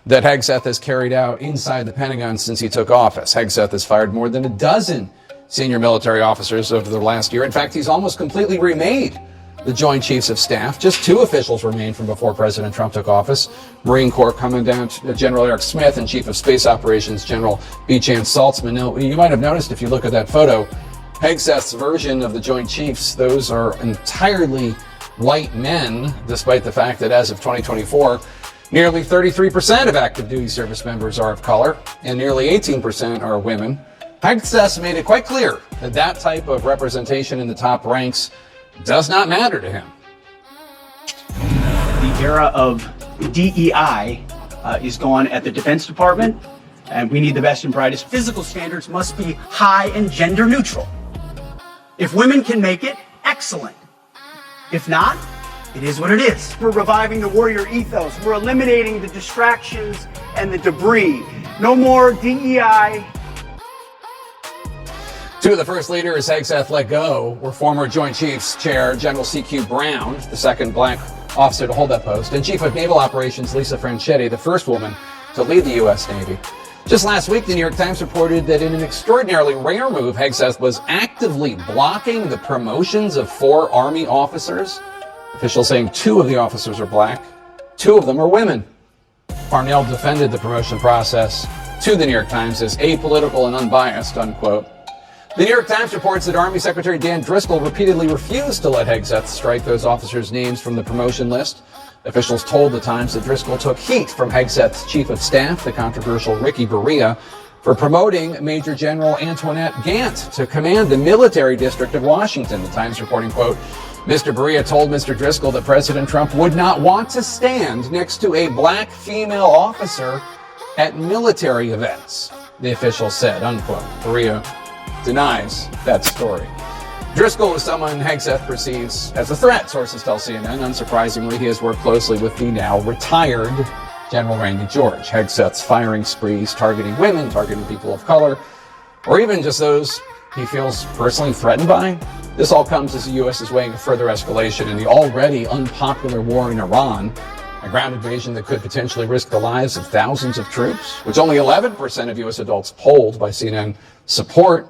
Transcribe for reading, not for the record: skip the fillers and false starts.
that Hegseth has carried out inside the Pentagon since he took office. Hegseth has fired more than a dozen senior military officers over the last year. In fact, he's almost completely remade the Joint Chiefs of Staff. Just 2 officials remain from before President Trump took office. Marine Corps Commandant General Eric Smith and Chief of Space Operations General B-Chan Saltzman. Now, you might have noticed if you look at that photo, Hegseth's version of the Joint Chiefs, those are entirely white men, despite the fact that as of 2024, nearly 33% of active duty service members are of color, and nearly 18% are women. Hegseth made it quite clear that that type of representation in the top ranks does not matter to him. The era of DEI is gone at the Defense Department, and we need the best and brightest. Physical standards must be high and gender neutral. If women can make it, excellent. If not, it is what it is. We're reviving the warrior ethos. We're eliminating the distractions and the debris. No more DEI. 2 of the first leaders Hegseth let go were former Joint Chiefs Chair General C.Q. Brown, the second black officer to hold that post, and Chief of Naval Operations Lisa Franchetti, the first woman to lead the U.S. Navy. Just last week, the New York Times reported that in an extraordinarily rare move, Hegseth was actively blocking the promotions of 4 Army officers. Officials saying 2 of the officers are black, 2 of them are women. Parnell defended the promotion process to the New York Times as apolitical and unbiased, unquote. The New York Times reports that Army Secretary Dan Driscoll repeatedly refused to let Hegseth strike those officers' names from the promotion list. Officials told the Times that Driscoll took heat from Hegseth's chief of staff, the controversial Ricky Berea, for promoting Major General Antoinette Gant to command the military district of Washington. The Times reporting, quote, Mr. Berea told Mr. Driscoll that President Trump would not want to stand next to a black female officer at military events, the official said, unquote. Berea denies that story. Driscoll is someone Hegseth perceives as a threat, sources tell CNN. Unsurprisingly, he has worked closely with the now retired General Randy George. Hegseth's firing sprees targeting women, targeting people of color, or even just those he feels personally threatened by. This all comes as the U.S. is weighing a further escalation in the already unpopular war in Iran, a ground invasion that could potentially risk the lives of thousands of troops, which only 11% of U.S. adults polled by CNN support.